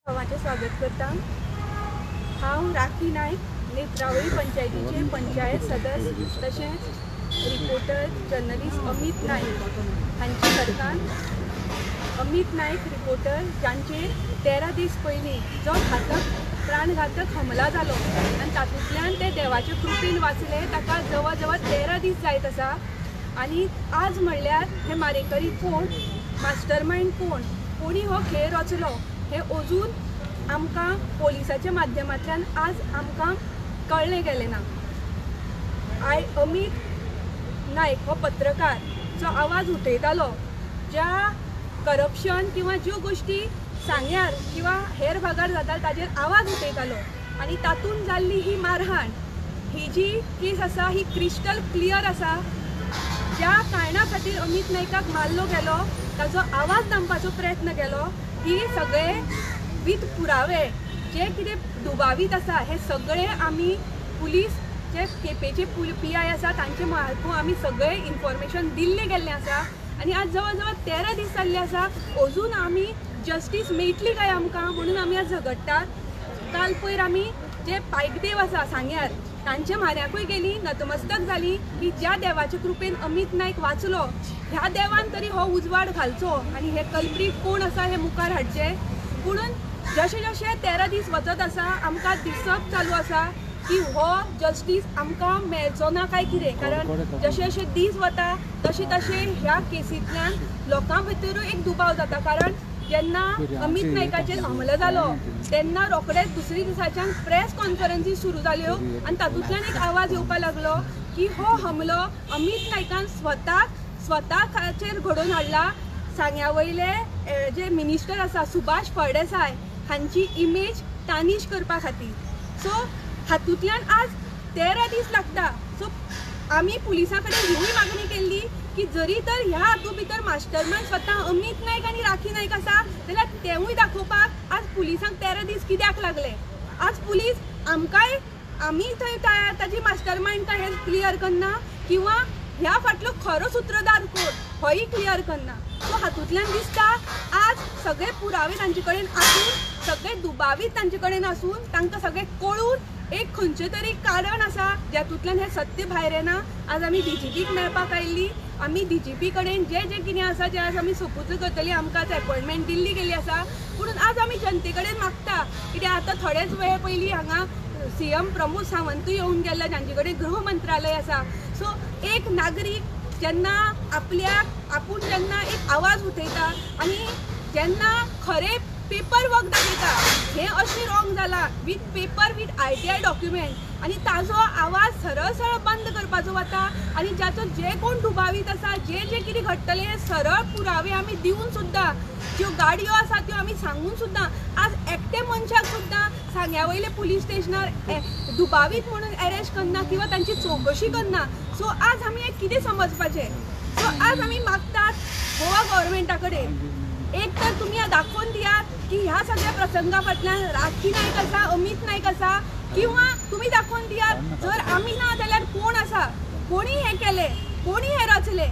हांचे स्वागत करता। हांव राखी नायक, नेत्रावळी पंचायतीचे पंचायत सदस्य तशेंच रिपोर्टर जर्नलिस्ट अमित नाईक हांचे सरकार। अमित नाईक रिपोर्टर जांचेर 13 दीस पयलीं जो प्राणघातक हमला जालो आनी तातूंतल्यान ते देवाचे कृपेन वाचले, ताका जवळ जवळ 13 दीस जायत आसा। आनी आज म्हणल्यार हे मारेकरी कोण, मास्टरमाइंड कोणी हो खेळ रचलो हे अजून आमकां पोलिसाच्या माध्यमांतल्यान आज आमकां कळ्ळें गेलें ना। अमित नाईक हो पत्रकार जो आवाज उठयतालो, ज्या करप्शन किंवा ज्यो गोष्टी सांग्यार किंवा हेर भागार जाता ताजेर आवाज उठयतालो आनी तातूंत जाल्ली ही मारहाण, ही जी केस आसा ही क्रिस्टल क्लियर आसा। ज्या कारणा खातीर अमित नाईकाक मारलो गेलो ताजो आवाज दामपाचो प्रयत्न केलो, ही सगळे विथ पुरावे जे कितें दुबावीत आसा हे सगळे आमी पुलीस जे केपेचे PI आसा तांचे मार्फत आमी सगळे इन्फॉर्मेशन दिल्ले गेल्ले आसा। आनी आज जवळ जवळ 13 दीस जाल्ले आसा, अजून आमी जस्टीस मेळटली काय आमकां म्हणून आमी आज झगडटात। काल पयर आमी जे पायकदेव आसा सांग्यार तांच्या म्हाऱ्याकूय गेली, नतमस्तक जाली की ज्या देवाच्या कृपेन अमित नाईक वाचलो ह्या देवान तरी हो उजवाड घालचो आनी हे कल्प्रीट कोण आसा हे मुखार हाडचे। पुणून जशे जशे 13 दीस वचत आसा आमकां दिसप चालू आसा की हो जस्टीस आमकां मेळचो ना काय कितें, कारण जशे जशे दीस वता तशे तशे ह्या केसींतल्यान लोकां भितरूय एक दुबाव जाता। कारण जेन्ना अमित नाईकाचेर हमलो जालो तेन्ना रोखडेच दुसरे दिसाच्यान प्रेस कॉन्फरन्सी सुरू जाल्यो आनी तातूंतल्यान एक आवाज येवपाक लागलो की हो हमलो अमित नाईकान स्वताचेर घडोवन हाडला। सांग्या वयले जे मिनिस्टर आसा सुभाष फळदेसाय हांची इमेज टार्निश करपा खातीर। सो हातूंतल्यान आज 13 दीस लागता। सो आमी पुलिसां कडेन हिवूय मागणी केल्ली की जरी तर ह्या हातूंत भितर मास्टरमाइंड स्वता अमित नाईक आनी राखी नाईक आसा जाल्यार तेवूय दाखोवपाक आज पुलिसांक 13 दीस कित्याक लागले। आज पुलीस आमकांय आमी थंय ताजी मास्टरमाइंड काय हे क्लियर करना किंवा ह्या फाटलो खरो सूत्रधार कोण होय क्लियर करना। सो हातूंतल्यान दिसता आज सगळे पुरावे तांचे कडेन आसून, सगळे दुबावीत तांचे कडेन आसून तांकां सगळे कळून एक खंयचें तरी कारण आसा जातूंतल्यान हे सत्य भायर येना। आज आमी DGPक मेळपाक आयिल्ली, आमी DGP कडेन जे कितें आसा जे आज आमी सोपूत करतली, आमकां आज अपॉयंटमेंट दिल्ली गेली आसा। पूण आज आमी जनते कडेन मागता कित्याक आतां थोडेच वेळ पयलीं हांगा CM प्रमोद सावंतूय येवन गेल्ले, जांचे कडेन गृह मंत्रालय आसा। सो एक नागरीक जेन्ना आपूण जेन्ना एक आवाज उठयता आनी जेन्ना खरे पेपर वर्क दाखयता हें अशें रॉंग जाला with paper with ITI document आनी ताजो आवाज सरळ सरळ बंद करपाचो वता आनी जाचो जे कोण दुबावीत आसा जे कितें घडटलें हे सरळ पुरावे आमी दिवन सुद्दां ज्यो गाडयो आसा त्यो आमी सांगून सुद्दां आज एकटे मनशाक सुद्दां सांग्या वयले पुलीस स्टेशनार दुबावीत म्हणून अरेस्ट करना किंवा तांची चवकशी करना। सो आज आमी एक कितें समजपाचें। सो आज आमी मागतात गोवा गव्हर्मेंटा कडेन एक तर तुमी दाखोवन दियात की ह्या सगळ्या प्रसंगा फाटल्यान राखी नाईक आसा, अमित नाईक आसा, किंवा तुमी दाखोवन दियात जर आमी ना जाल्यार कोण आसा, कोणी हे केले, कोणी हे रचले,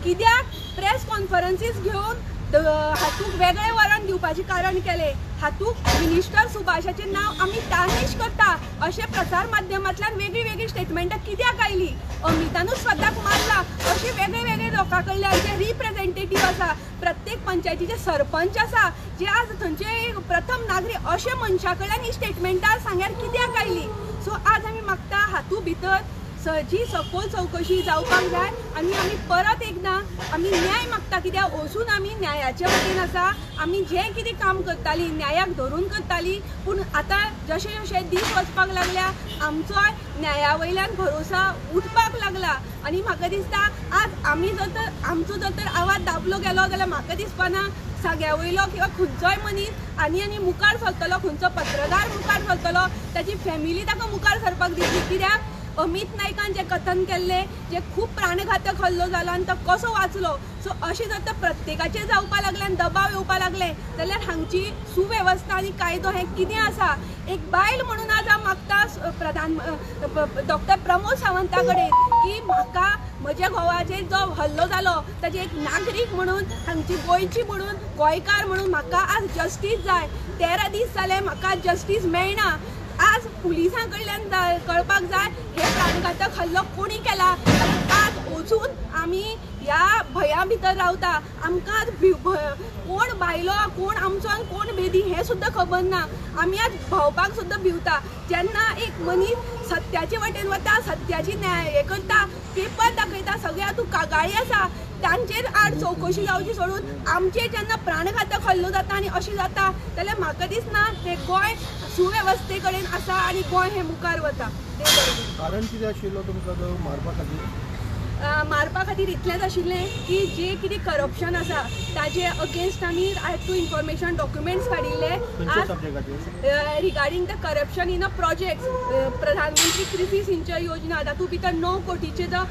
कित्याक प्रेस कॉन्फरन्सीस घेवन हातूंत वेगळे वरण दिवपाचें कारण केले, हातूंत मिनिस्टर सुभाषाचें नांव आमी टार्निश करता अशें प्रसार माध्यमांतल्यान वेगळी वेगळी स्टेटमेंटां कित्याक आयली। अमितानूच स्वताक मारला अशें वेगळे वेगळे लोकां कडल्यान जे रिप्रेझेंटेटीव आसा, प्रत्येक पंचायतीचे सरपंच आसा जे आज थंयचे प्रथम नागरीक अशे मनशा कडल्यान ही स्टेटमेंटां सांग्यार कित्याक आयली। सो आज आमी मागता हातूंत भितर जी सखोल चवकशी जावपाक जाय आनी आमी परत एकदां आमी न्याय मागता कित्याक अजून आमी न्यायाचे वटेन आसा। आमी जें कितें काम करतालीं न्यायाक धरून करतालीं, पूण आतां जशे जशे दीस वचपाक लागल्या आमचो न्याया वयल्यान भरोसा उठपाक लागला आनी म्हाका दिसता आज आमी आमचो जर तर आवाज दाबलो गेलो जाल्यार म्हाका दिसपाना सांग्या वयलो किंवा खंयचोय मनीस आनी मुखार सरतलो, खंयचो पत्रकार मुखार सरतलो, ताची फॅमिली ताका मुखार सरपाक दितली। कित्याक अमित नायकान जे कथन केल्ले जे खूब प्राणघातक हल्लो जालो आनी तो कसो वाचलो. सो अशें जर तर प्रत्येकाचेर जावपाक लागलें आनी दबाव येवपाक लागले जाल्यार हांगची सुवेवस्था आनी कायदो हें कितें आसा. एक बायल म्हणून आज हांव मागता डॉक्टर प्रमोद सावंता कडेन की म्हाका म्हज्या घोवाचेर जो हल्लो जालो ताजे एक नागरीक म्हणून हांगची गोंयची म्हणून गोंयकार म्हणून म्हाका आज जस्टीस जाय. 13 दीस जाले म्हाका जस्टीस मेळना. आज पुलिसां कडल्यान कळपाक जाय हे प्राणघातक हल्लो कोणी केला. आज अजून आमी ह्या भया भितर रावता. आमकां आज कोण भायलो कोण आमचो आनी कोण बेदी हें सुद्दां खबर ना. आमी आज भोंवपाक सुद्दां भिवता. जेन्ना एक मनीस सत्याचे वटेन वता सत्याची न्याय हें करता पेपर दाखयता सगळे हातूंत कागाळी आसा तांचेर आड चवकशी जावची सोडून आमचेर जेन्ना प्राणघातक हल्लो जाता आनी अशें जाता जाल्यार म्हाका दिसना तें गोंय सुवेवस्थे कडेन आसा आनी गोंय हें मुखार वता. कारण कितें आशिल्लो तुमकां तो मारपा खातीर? मारपा खातीर इतलेंच आशिल्लें की जे कितें करप्शन आसा ताजे अगेन्स्ट आमी आय टू इन्फॉर्मेशन डॉक्युमेंट्स काडिल्ले regarding the corruption in a projects. प्रधानमंत्री कृषी सिंचन योजना तातूंत भितर 9 कोटीचें जो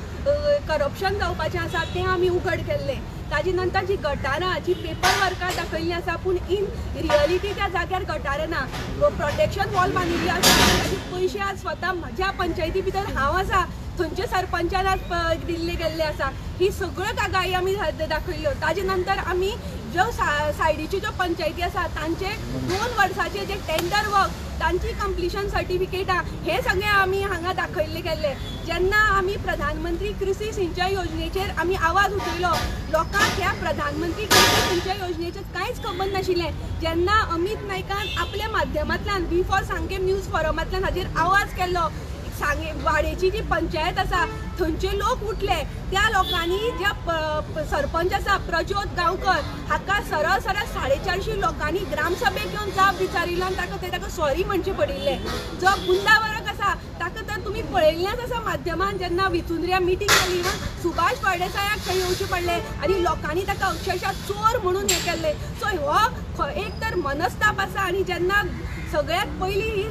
करप्शन जावपाचें आसा तें आमी उघड केल्लें. ताजे नंतर जी गटारां जी पेपर वर्कार दाखयल्लीं आसा पूण इन रियलिटी त्या जाग्यार गटारां ना. प्रोटेक्शन वॉल बांदिल्ली आसा ताजे पयशे आज स्वता म्हज्या पंचायती भितर हांव आसा थंयचे सरपंचान आज दिल्ले गेल्ले आसा. ही सगळ्यो कागाळी आमी दाखयल्यो. ताजे नंतर आमी ज्यो सायडीच्यो ज्यो पंचायती आसा तांचे 2 वर्साचे जे टेंडर वर्क तांची कंप्लिशन सर्टिफिकेटां हे सगळे आमी हांगा दाखयल्ले गेल्ले. जेन्ना आमी प्रधानमंत्री कृषी सिंचन योजनेचेर आमी आवाज उठयलो लोकांक ह्या प्रधानमंत्री कृषी सिंचन योजनेचें कांयच खबर नाशिल्लें. जेन्ना अमित नायकान आपल्या माध्यमांतल्यान B4 सांकें न्यूज फोरमांतल्यान हाजेर आवाज केल्लो वाडेची जी पंचायत आसा थंयचे लोक उठले. त्या लोकांनी ज्या सरपंच आसा प्रज्योत गांवकर हाका सरळ 450 लोकांनी ग्रामसभेक येवन जाप विचारिल्लो आनी ताका सॉरी म्हणचें पडिल्लें. जो गुंडावरक आसा ताका तर तुमी पळयल्लेंच आसा माध्यमांत जेन्ना विचुंद्र्या मिटींग जाली सुभाष फळदेसायाक थंय येवचें पडलें आनी लोकांनी ताका अक्षरशः चोर म्हणून हें केल्लें. सो हो एक तर मनस्ताप आसा. आनी जेन्ना सगळ्यात पयली ही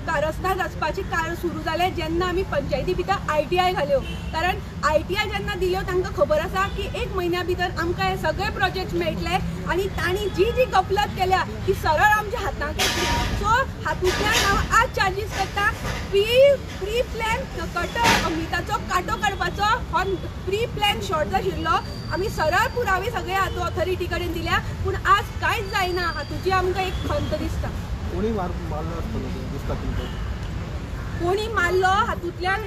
कारस्थान आसपाची कारण सुरू जालें जेन्ना आमी पंचायती भितर ITI घाल्यो. कारण ITI जेन्ना दिल्यो तांकां खबर आसा की 1 म्हयन्या भितर आमकां हे सगळे प्रोजेक्ट मेळटले आनी तांणी जी गफलत केल्या ती सरळ आमच्या हातांत येतली. सो हातूंतल्यान हांव आज चार्जीस करता प्री प्लॅन अमिताचो कांटो काडपाचो हो प्री प्लॅन शॉट आशिल्लो. आमी सरळ पुरावे सगळे हातूंत ऑथॉरिटी कडेन दिल्या पूण आज कांयच जायना. हातूंची आमकां एक खंत दिसता. कोणी मारलो आसतलो दिसता तुमकां? कोणी मारलो हातूंतल्यान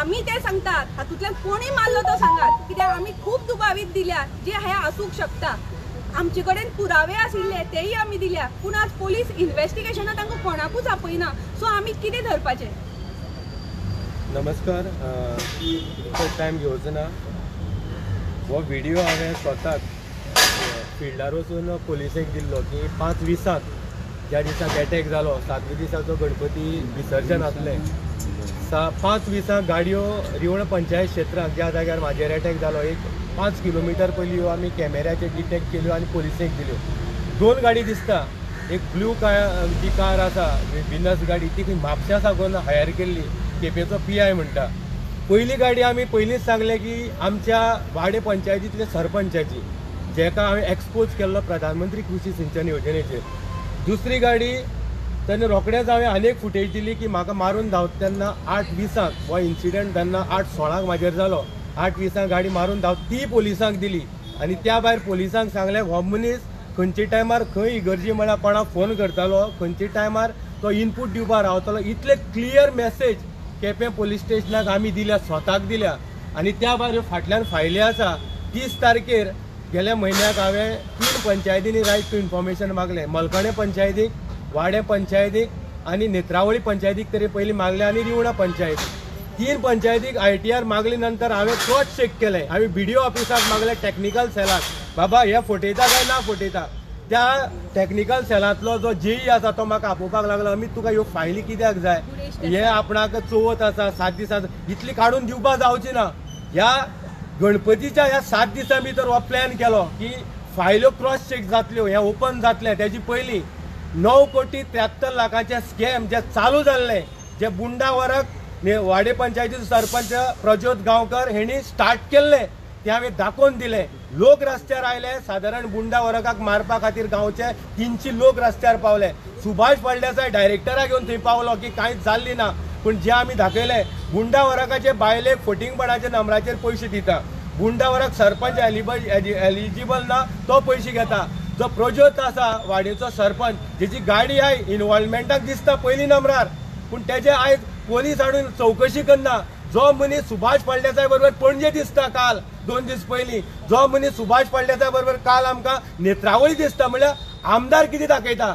आमी ते सांगतात. हातूंतल्यान कोणी मारलो तो सांगात कित्याक आमी खूब दुबावीत दिल्या जे हे आसूंक शकता. आमचे कडेन पुरावे आशिल्ले तेय आमी दिल्या पूण आज पोलीस इन्व्हेस्टिगेशनां तांकां कोणाकूच आपयना. सो आमी कितें धरपाचें? नमस्कार. टायम घेवचो ना. हो व्हिडियो हांवें स्वताक फिल्डार वचून पुलिसेक दिल्लो की 5:20 ज्या दिसाक एटॅक जालो 7व्या दिसाचो गणपती विसर्जन आसलें 5:20 गाडयो रिवण पंचायत क्षेत्रांत ज्या जाग्यार म्हाजेर एटॅक जालो एक 5 किलोमिटर पयलीं आमी कॅमेऱ्याचेर डिटेक्ट केल्यो आनी पुलिसेक दिल्यो. 2 गाडी दिसता. एक ब्लू जी कार आसा विनस गाडी ती म्हापश्या साकून हायर केल्ली केपेंचो PI म्हणटा. पयली गाडी आमी पयलींच सांगलें की आमच्या वाडे पंचायतींतल्या सरपंचाची जेका हांवें एक्सपोज केल्लो प्रधानमंत्री कृषी सिंचन योजनेचेर. दुसरी गाडी तेन्ना रोखडेंच हांवें आनी एक फुटेज दिली की म्हाका मारून धांवता तेन्ना 8:20 हो इन्सिडंट तेन्ना 8:16 म्हाजेर जालो. 8:20 गाडी मारून धांवता ती पुलिसांक दिली आनी त्या भायर पुलिसांक सांगलें हो मनीस खंयच्या टायमार खंय इगर्जी म्हळ्यार कोणाक फोन करतालो खंयच्या टायमार तो इनपूट दिवपाक रावतालो. इतले क्लियर मेसेज केपें पुलीस स्टेशनाक आमी दिल्या स्वताक दिल्या. आनी त्या भायर फाटल्यान फायली आसा 30 तारखेर गेल्या म्हयन्याक हांवें 3 पंचायतींनी रायट टू इन्फॉर्मेशन मागलें. मलकणे पंचायतीक वाडे पंचायतीक आनी नेत्रावळी पंचायतीक तरी पयलीं मागलें आनी रिवणा पंचायतीक 3 पंचायतीक ITR मागले नंतर हांवें क्रॉस चेक केलें. हांवें BDO ऑफिसाक मागलें टॅक्निकल सेलाक बाबा हे फटयता काय ना फटयता. त्या टॅक्निकल सेलांतलो जो JE आसा तो म्हाका आपोवपाक लागलो अमित तुका ह्यो फायली कित्याक जाय हे आपणाक चवथ आसा 7 दिसां इतली काडून दिवपाक जावची ना. ह्या गणपतीच्या ह्या 7 दिसां भितर हो प्लॅन केलो की फायल्यो क्रॉस चेक जातल्यो हे ओपन जातलें. तेजी पयलीं 9 कोटी 73 लाखाचे स्कॅम जे चालू जाल्ले जे बुंडा वरक वाडे पंचायतीचो सरपंच प्रज्योत गांवकर हेणी स्टार्ट केल्ले ते हांवें दाखोवन दिले. लोक रस्त्यार आयले, सादारण गुंडा वर्गाक मारपा खातीर गांवचे 300 लोक रस्त्यार पावले. सुभाष फळदेसाय डायरेक्टरा घेवन थंय पावलो की कांयच जाल्ली ना. पूण जे आमी दाखयले गुंडा वर्गाचे बायलेक फटींगपणाच्या नंबराचेर पयशे दिता. गुंडा वर्गाक सरपंच एलिजिबल ना तो पयशे घेता. जो प्रज्योत आसा वाडेचो सरपंच जेची गाडी आय इनवॉल्वमेंटाक दिसता पयली नंबरार, पूण तेजे आयज पोलीस हाडून चौकशी करना. जो मनीस सुभाष फळदेसाय बरोबर पणजे दिसता काल 2 दीस पयलीं, जो मनीस सुभाष फळदेसाय बरोबर काल आमकां नेत्रावळी दिसता, म्हळ्यार आमदार कितें दाखयता.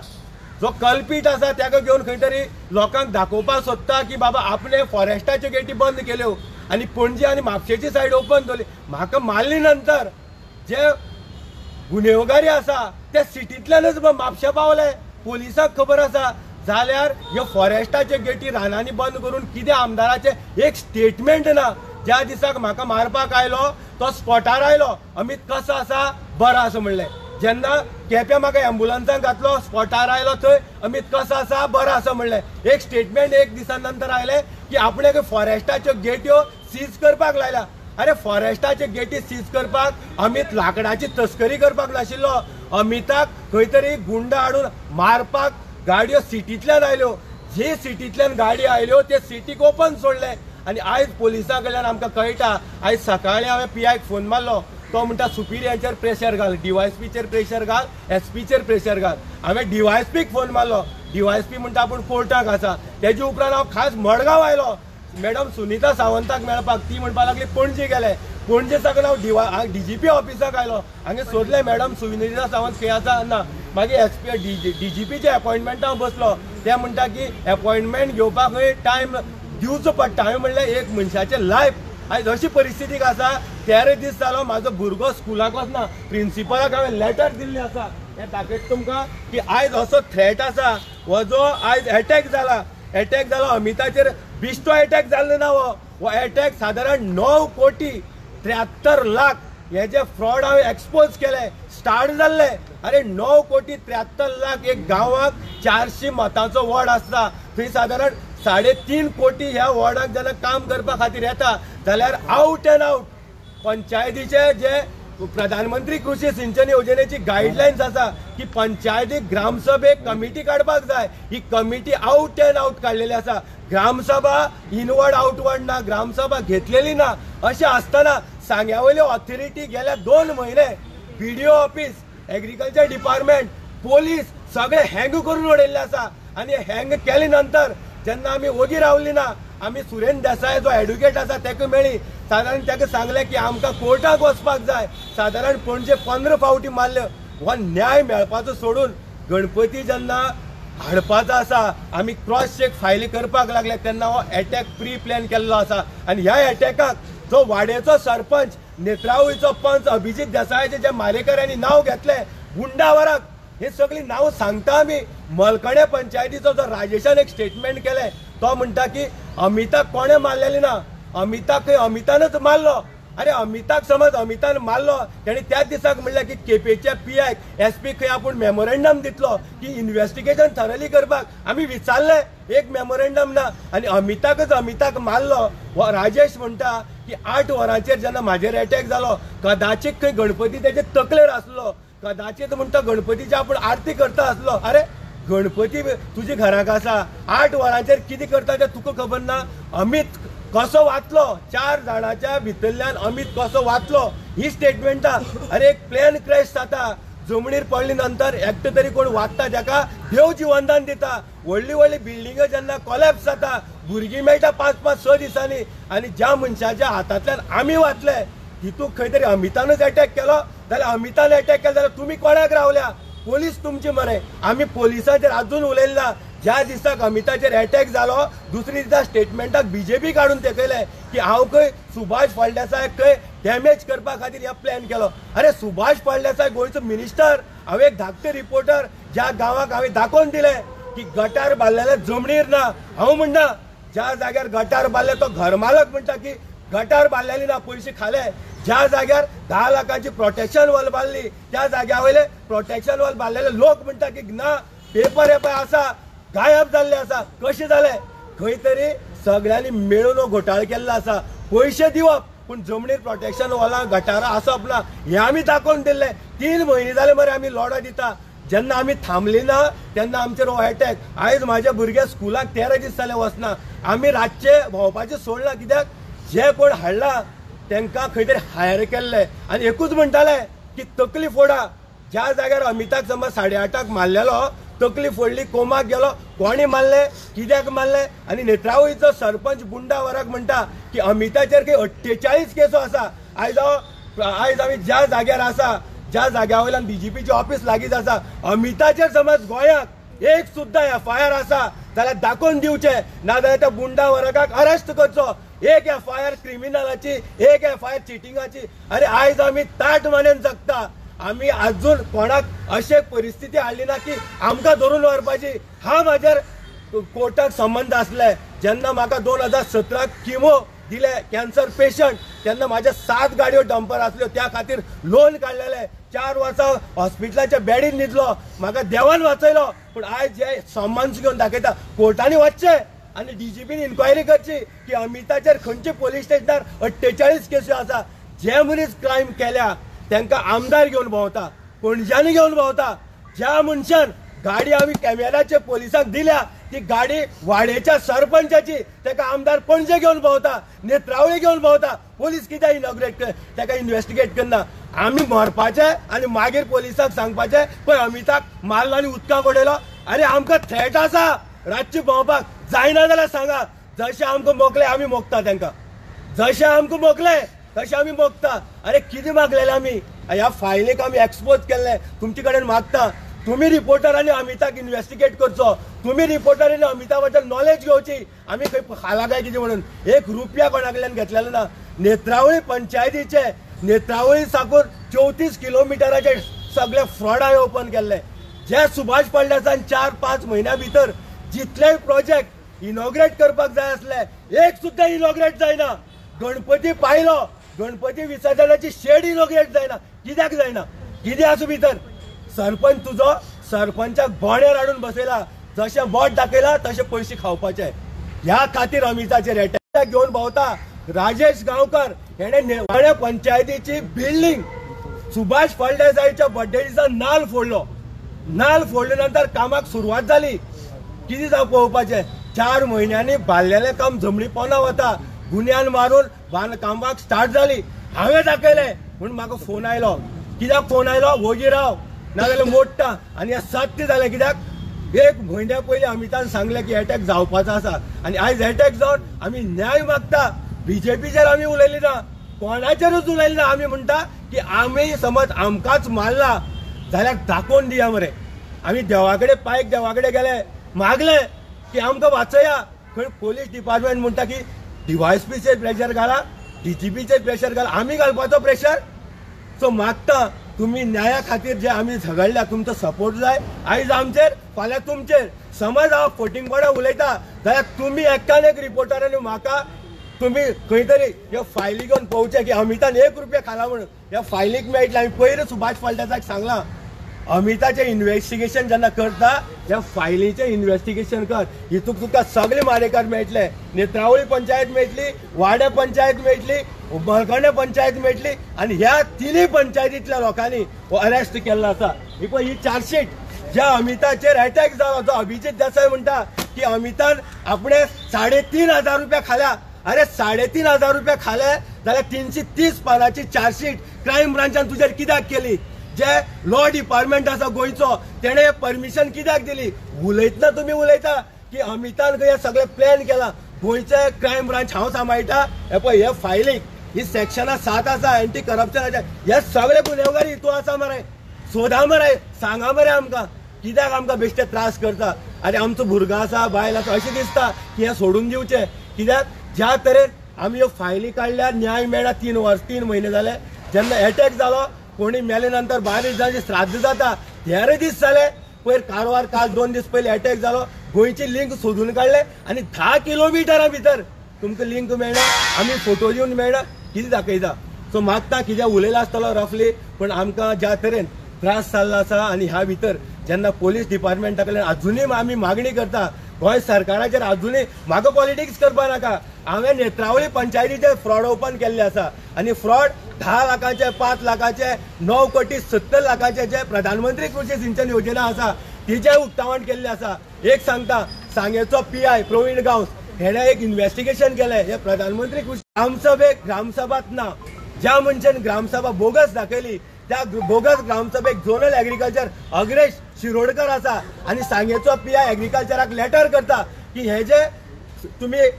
जो कल्पीत आसा ताका घेवन खंय तरी लोकांक दाखोवपाक सोदता की बाबा आपले फॉरेस्टाच्यो गेटी बंद केल्यो आनी पणजे आनी म्हापशेची सायड ओपन दवरली. म्हाका मारली नंतर जे गुन्हेगारी आसा ते सिटींतल्यानच म्हापशा पावले. पोलिसांक खबर आसा जाल्यार ह्यो फॉरेस्टाचे गेटी रानांनी बंद करून कितें आमदाराचे एक स्टेटमेंट ना. ज्या दिसाक म्हाका मारपाक आयलो तो स्पॉटार आयलो, अमित कसो आसा, बरो आसा म्हणलें. जेन्ना केप्यां म्हाका एम्बुलन्सांत घातलो, स्पॉटार आयलो थंय अमित कसो आसा, बरो आसा म्हणलें. एक स्टेटमेंट एक दिसा नंतर आयलें की आपणे फॉरेस्टाच्यो गेट्यो सीज करपाक लायल्या. अरे फॉरेस्टाचे गेटी सीज करपाक अमित लाकडाची तस्करी करपाक नाशिल्लो. अमिताक खंय तरी गुंड हाडून मारपाक गाडयो सिटींतल्यान आयल्यो. जे सिटींतल्यान गाडी आयल्यो ते सिटीक ओपन सोडले. आनी आयज पोलिसां कडल्यान आमकां कळटा, आयज सकाळीं हांवें PIक फोन मारलो, तो म्हणटा सुपिरियरांचेर प्रेशर घाल, DYSPचेर प्रेशर घाल, SPचेर प्रेशर घाल. हांवें DYSPक फोन मारलो, DYSP म्हणटा आपूण कोर्टाक आसा. तेजे उपरांत हांव खास मडगांव आयलो मॅडम सुनीता सावंताक मेळपाक. ती म्हणपाक लागली पणजे गेले. पणजे साकून हांव DGP ऑफिसाक आयलो. हांवें सोदलें मॅडम सुनीता सावंत खंय आसा ना. मागीर SP DGPचे अपॉयंटमेंटा हांव बसलो. ते म्हणटा की अपॉयंटमेंट घेवपाक खंय टायम दिवचो पडटा. हांवें म्हणलें एक मनशाचें लायफ आयज अशी परिस्थितीक आसा. 13 दीस जालो म्हाजो भुरगो स्कुलाक वचना. प्रिंसिपलाक हांवें लेटर दिल्लें आसा. हें दाखयता तुमकां की आयज असो थ्रेट आसा. हो जो आयज अटॅक जालो अमिताचेर बिश्तो अटॅक जाल्लो ना. हो अटॅक सादारण 9 कोटी 73 लाख हे जे फ्रॉड हांवें एक्सपोज केले स्टार्ट जाल्ले. अरे 9 कोटी 73 लाख एक गांवाक 400 मतांचो वॉर्ड आसता. थंय सादारण 3.5 कोटी ह्या वॉर्डाक जेन्ना काम करपा खातीर येता जाल्यार आउट एंड आउट पंचायतीचे जे प्रधानमंत्री कृषी सिंचन योजनेची गायडलायन्स आसा की पंचायतीक ग्रामसभेक कमिटी काडपाक जाय. ही कमिटी आउट एंड आउट काडलेली आसा. ग्रामसभा इनवर्ड आउटवर्ड ना, ग्रामसभा घेतलेली ना. अशें आसतना सांग्यावयल्यो ऑथॉरिटी गेल्या 2 म्हयने BDO office, agriculture department, police सगळे हँग करून उडयल्ले आसा. आनी हँग केले नंतर जेन्ना आमी ओगी रावली ना, आमी सुरेंद्र देसाय जो एडवोकेट आसा ताका मेळ्ळी. सादारण ताका सांगलें की आमकां कोर्टाक वचपाक जाय. सादारण पणजे 15 फावटी मारल्यो. हो न्याय मेळपाचो सोडून गणपती जेन्ना हाडपाचो आसा, आमी क्रॉस चेक फायली करपाक लागले तेन्ना हो अटॅक प्री प्लॅन केल्लो आसा. आनी ह्या अटॅकाक जो वाडेचो सरपंच, नेत्रावळीचो पंच अभिजीत देसायाचे जे मारेकऱ्यांनी नांव घेतले, गुंडावराक हे सगळी नांव सांगता आमी. मलकणे पंचायतीचो जो राजेशान एक स्टेटमेंट केले तो म्हणटा की अमिताक कोणें मारलेली ना, अमिताक खंय अमितानच मारलो. अरे अमिताक समज अमितान मारलो, तेणी त्याच दिसाक म्हणलें की केपेच्या PIक SP खंय आपूण मेमोरेंडम दितलो की इन्व्हेस्टिगेशन थरली करपाक. आमी विचारलें, एक मेमोरेंडम ना. आनी अमिताक मारलो. हो राजेश म्हणटा की 8 वरांचेर जेन्ना म्हाजेर अटॅक जालो कदाचित खंय गणपती तेजे तकलेर आसलो. कदाचित म्हणटा गणपतीची आपूण आरती करता आसलो. अरे गणपती तुज्या घराक आसा, 8 वरांचेर कितें करता तें तुका खबर ना. अमित कसो वाचलो, 4 जाणांच्या भितरल्यान अमित कसो वाचलो ही स्टेटमेंटा. अरे एक प्लेन क्रॅश जाता, जमनीर पडली नंतर एकटो तरी कोण वाचता जाका देव जिवनदान दिता. व्हडली बिल्डिंग जेन्ना कॉलॅप्स जाता, भुरगीं मेळटा 5-5, 6 दिसांनी. आनी ज्या मनशाच्या हातांतल्यान आमी वाचले तितूंक खंय तरी अमितानच अटॅक केलो जाल्यार अमितान अटॅक केलो जाल्यार तुमी कोणाक रावल्या? पोलीस तुमची मरे. आमी पोलिसांचेर अजून उलयल्ला. ज्या दिसाक अमिताचेर अटॅक जालो दुसरे दिसा स्टेटमेंटाक BJP काडून तेकयलें की हांव खंय सुभाष फळदेसायाक खंय डॅमेज करपा खातीर ह्या प्लॅन केलो. अरे सुभाष फळदेसाय गोंयचो मिनिस्टर, हांव एक धाकटो रिपोर्टर. ज्या गांवाक हांवें दाखोवन दिलें की गटार बांदलेले जमनीर ना. हांव म्हणना ज्या जाग्यार गटार बांदले तो घरमालक म्हणटा की गटार बांदलेली ना, पयशे खाले. ज्या जाग्यार 10 लाखांची प्रोटेक्शन वॉल बांदली त्या जाग्या वयले प्रोटेक्शन वॉल बांदलेले लोक म्हणटा की ना, पेपर हे पळय आसा गायब जाल्ले आसा. कशें जालें? खंय तरी सगळ्यांनी मेळून हो घोटाळो केल्लो आसा. पयशे दिवप पूण जमनीर प्रोटेक्शन वॉलां गटारां आसप ना हें आमी दाखोवन दिल्लें. 3 म्हयने जाले मरे आमी लॉडां दिता. जेन्ना आमी थांबली ना तेन्ना आमचेर हो अटॅक. आयज म्हाजे भुरगे स्कुलाक 13 दीस जाले वचना. आमी रातचे भोंवपाचें सोडलां कित्याक जे कोण हाडला तांकां खंय तरी हायर केल्ले आनी एकूच म्हणटाले की तकली फोडा. ज्या जाग्यार अमिताक समज 8:30 मारलेलो तकली फोडली कोमाक गेलो. कोणी मारले कित्याक मारले. आनी नेत्रावळीचो सरपंच बुंडा वराक म्हणटा की अमिताचेर काही 48 केसो आसा. आयज आमी ज्या जाग्यार आसा ज्या जाग्या वयल्यान BJPचे ऑफिस लागींच आसा अमिताचेर समज गोंयांत एक सुद्दां FIR आसा जाल्यार दाखोवन दिवचे नाजाल्यार त्या बुंडा वराकाक अरेस्ट करचो. एक FIR क्रिमिनलाची एक FIR चिटिंगाची. अरे आयज आमी ताट मानेन जगता. आमी आजून कोणाक अशे परिस्थिती हाडली ना की आमकां धरून व्हरपाची. हा म्हाजेर कोर्टाक संबंध आसले. जेन्ना म्हाका 2017 किमो दिले कॅन्सर पेशंट तेन्ना म्हाज्या 7 गाडयो डंपर आसल्यो त्या खातीर लोन काडलेले. 4 वर्सां हॉस्पिटलाच्या बॅडीन न्हिदलो. म्हाका देवान वाचयलो. पूण आयज जे समन्स घेवन दाखयता कोर्टांनी वचचे आनी DGPन इन्क्वायरी करची की अमिताचेर खंयचे पुलीस स्टेशनार 48 केसी आसा. जे मनीस क्रायम केल्या तांकां आमदार घेवन भोंवता पणज्यांनी घेवन भोंवता. ज्या मनशान गाडी आमी कॅमेराचे पोलिसांक दिल्या ती गाडी वाडेच्या सरपंचाची ताका आमदार पणजे घेवन भोंवता नेत्रावळी घेवन भोंवता. पोलीस कित्याक इनॉग्रेट ताका इन्व्हेस्टिगेट करना. आमी मरपाचे आनी मागीर पोलिसांक सांगपाचे पळय अमिताक मारलो आनी उदकाक उडयलो. अरे आमकां थ्रेट आसा रातची भोंवपाक. जायना जाल्यार सांगा. जशे आमकां मोकले आमी मोगता तांकां. जशे आमकां मोकले तशें आमी मोगता. अरे कितें मागलेले आमी ह्या फायलीक आमी एक्सपोज केल्ले. तुमचे कडेन मागता तुम्ही रिपोर्टरांनी अमिताक इन्व्हेस्टिगेट करचो. तुम्ही रिपोर्टरांनी अमिता बद्दल नॉलेज घेवची. आमी खंय खाला काय कितें म्हणून 1 रुपया कोणाकडल्यान घेतलेलो ना. नेत्रावळी पंचायतीचे नेत्रावळी साकून 34 किलोमिटराचे सगळे फ्रॉड हांवें ओपन केल्ले. जे सुभाष फळदेसान 4-5 म्हयन्या भितर जितले प्रोजेक्ट इनॉग्रेट करपाक जाय आसले एक सुद्दां इनॉग्रेट जायना. गणपती पायलो गणपती विसर्जनाची शेड इनॉग्रेट जायना. कित्याक जायना. कितें आसूं भितर. सरपंच तुजो सरपंचाक बोंड्यार हाडून बसयला. जशें बोट दाखयला तशें पयशे खावपाचे. ह्या खातीर अमिताचेर अटॅक घेवन भोंवता. राजेश गांवकर हेणे पंचायतीची बिल्डींग सुभाष फळदेसाईच्या बर्थडे दिसा नाल फोडलो. नाल फोडले नंतर कामाक सुरवात जाली. कितें जावं पळोवपाचें. 4 म्हयन्यांनी बांदलेलें काम जमनी पोंदा वता. गुन्यांन मारून बांदकामाक स्टार्ट जाली. हांवें दाखयलें म्हूण म्हाका फोन आयलो. कित्याक फोन आयलो वोगी राव नाजाल्यार मोडटा. आनी हें सत्य जालें. कित्याक 1 म्हयन्या पयलीं अमितान सांगलें की अटॅक जावपाचो आसा आनी आयज अटॅक जावन आमी न्याय मागता. BJPचेर आमी उलयली ना कोणाचेरूच उलयली ना. आमी म्हणटा की आमी समज आमकांच मारला जाल्यार दाखोवन दिया मरे. आमी देवा कडेन पायक देवा कडेन गेले मागले की आमकां वाचया. खंय पोलीस डिपार्टमेंट म्हणटा की DYSPचेर प्रेशर घाला DGPचेर प्रेशर घाला. आमी घालपाचो प्रेशर. सो मागता तुम्ही न्याया खातीर जे आमी झगडल्या तुमचो सपोर्ट जाय. आयज आमचेर फाल्यां तुमचेर. समज हांव फटिंगपणा उलयता जाल्यार तुमी एक्कान एक रिपोर्टरांनी म्हाका तुम्ही खंय तरी ह्यो फायली घेवन पळोवचे की अमितान 1 रुपया खाला म्हणून. ह्या फायलीक मेळटले. हांवें पयलीं सुभाष फळदेसाक सांगलां अमिताचें इन्व्हेस्टिगेशन जेन्ना करता ह्या फायलीचें इन्व्हेस्टिगेशन कर. हितूंक तुका सगळे मारेकार मेळटले. नेत्रावळी पंचायत मेळटली वाड्या पंचायत मेळटली मळकर्णे पंचायत मेळटली आनी ह्या 3 पंचायतींतल्या लोकांनी अरेस्ट केल्लो आसा. ही पळय ही चार्जशीट ज्या अमिताचेर अटॅक जालो जो अभिजीत देसाय म्हणटा की अमितान आपणे 3,500 रुपया खाल्या. अरे 3,500 रुपया खाले जाल्यार 330 पानाची चार्जशीट क्रायम ब्रांचान तुजेर कित्याक केली. जे लॉ डिपार्टमेंट आसा गोंयचो तेणे परमिशन कित्याक दिली. उलयतना तुमी उलयता की अमितान खंय सगळे प्लॅन केला. गोंयचे क्रायम ब्रांच हांव सांबाळटा. हे पळय हे फायलीक ही सेक्शनां 7 आसा एंटी करप्शनाचे. हे सगळे गुन्हेगारी हितू आसा मरे. सोदा मरे सांगा मरे आमकां कित्याक आमकां बेश्टे त्रास करता. आनी आमचो भुरगो आसा बायल आसा अशें दिसता की हे सोडून दिवचे. कित्याक ज्या तरेन आमी ह्यो फायली काडल्या न्याय मेळना. 3 म्हयने जाले. जेन्ना अटॅक जालो कोणी मेले नंतर 12 दिसांचे श्राद्ध जाता 13 दीस जाले. पयर कारवार काल 2 दीस पयलीं अटॅक जालो. गोंयची लिंक सोदून काडले आनी 10 किलोमिटरा भितर तुमकां लिंक मेळना. आमी फोटो दिवन मेळना. कितें दाखयता. सो मागता कितें उलयला आसतलो रफली पूण आमकां ज्या तरेन त्रास जाल्लो आसा आनी ह्या भितर जेन्ना पोलीस डिपार्टमेंटा कडल्यान अजुनूय आमी मागणी करता गोंय सरकाराचेर अजुनूय म्हाका पॉलिटिक्स करपा नाका. हांवें नेत्रावळी पंचायतीचे फ्रॉड ओपन केल्ले आसा आनी फ्रॉड 10 लाखाचे 5 लाखाचे 9 कोटी 70 लाखाचे जे प्रधानमंत्री कृषी सिंचन योजना आसा तिचे उक्तावण केल्ले आसा. एक सांगता, सांगेचो PI प्रवीण गांवस हेणे एक इन्व्हेस्टिगेशन केलें. हे प्रधानमंत्री कृषी ग्रामसभात ना, ज्या मनशान ग्रामसभा बोगस दाखयली त्या बोगस ग्रामसभेक झोनल एग्रीकल्चर अग्रेश शिरोडकर आसा आनी सांगेचो PI एग्रीकल्चराक लेटर करता की हे जे तुम्ही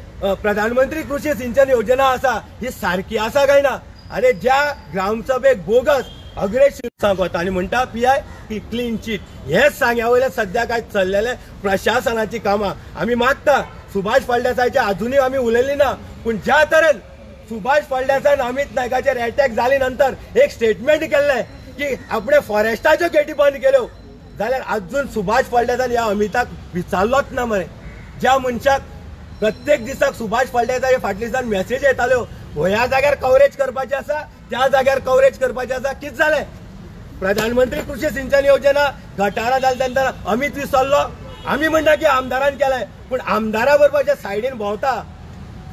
प्रधानमंत्री कृषी सिंचन योजना आसा ही सारखी आसा काय ना. अरे ज्या ग्रामसभेक बोगस अग्रेश सांगता आनी म्हणटा PI की क्लीन चीट. हेच सांग्या वयले सध्या काय चल्लेले प्रशासनाची कामां. आमी मागता सुभाष फळदेसायचे अजूनही आमी उलयली ना, पूण ज्या तरेन सुभाष फळदेसायन अमित नायकाचेर अटॅक जाले नंतर एक स्टेटमेंट केल्ले की आपणे फॉरेस्टाच्यो गेटी बंद केल्यो, जाल्यार अजून सुभाष फळदेसान ह्या अमिताक विचारलोच ना मरे. ज्या मनशाक प्रत्येक दिसाक सुभाष फळदेसाचे फाटल्यान मेसेज येताल्यो ह्या जाग्यार कव्हरेज करपाचे आसा त्या जाग्यार कव्हरेज करपाचे आसा. कितें जालें? प्रधानमंत्री कृषी सिंचन योजना गटारां जाले तेन्ना अमित विसरलो. आमी म्हणटा की आमदारान केलाय, पूण आमदारा बरोबर जे सायडीन भोंवता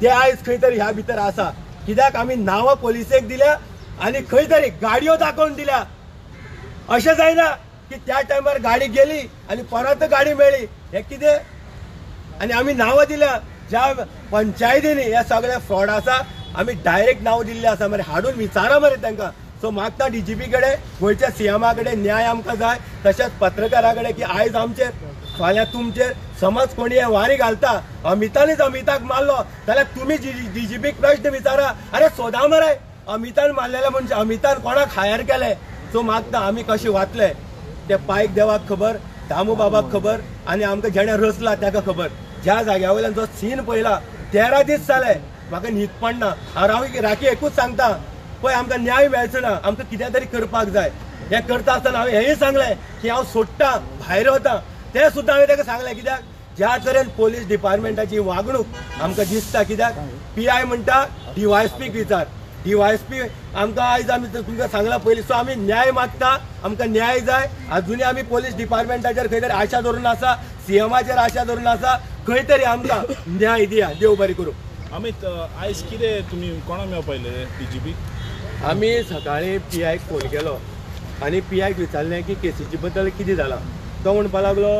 ते आयज खंय तरी ह्या भितर आसा. कित्याक आमी नांवां पोलिसेक दिल्या आनी खंय तरी गाडयो दाखोवन दिल्या. अशें जायना की त्या टायमार गाडी गेली आनी परत गाडी मेळ्ळी. हे कितें? आनी आमी नांवां दिल्या ज्या पंचायतींनी हे सगळे फ्रॉड आसा आमी डायरेक्ट नांव दिल्ले आसा. मरे हाडून विचारा मरे तांकां. सो मागता DGP कडेन, गोंयच्या CM कडेन न्याय आमकां जाय. तशेंच पत्रकारा कडेन की आयज आमचेर फाल्यां तुमचेर समज कोणी हे वारी घालता, अमितानीच अमिताक मारलो जाल्यार तुमी DGPक प्रश्न विचारा. अरे सोदा मरे, अमितान मारलेले म्हणजे अमितान कोणाक हायर केले. सो मागता आमी कशे वाचले ते पायक देवाक खबर, दामू बाबाक खबर आनी आमकां जेणे रचला ताका खबर. ज्या जाग्या वयल्यान जो सीन पळयला 13 दीस जाले म्हाका न्हीद पडना. हांव राखी एकूच सांगता, पळय आमकां न्याय मेळचो ना, आमकां कितें तरी करपाक जाय. हें करता आसतना हांवें हेंय सांगलें की हांव सोडटा, भायर वता. तें सुद्दां हांवें ताका सांगलें. कित्याक ज्या तरेन पोलीस डिपार्टमेंटाची वागणूक आमकां दिसता, कित्याक PI म्हणटा DYSPक विचार. DYSP आमकां आयज आमी तुमकां सांगला पयलीं. सो आमी न्याय मागता, आमकां न्याय जाय. अजुनूय आमी पोलीस डिपार्टमेंटाचेर खंय तरी आशा धरून आसा, CMचेर आशा धरून आसा. खंय तरी आमकां न्याय दिया. देव बरें करूं. अमित, आयज कितें तुमी कोणा मेळपा आयले DGP? आमी सकाळीं PIक फोन केलो आनी PIक विचारलें की केसीची बद्दल कितें जालां. तो म्हणपा लागलो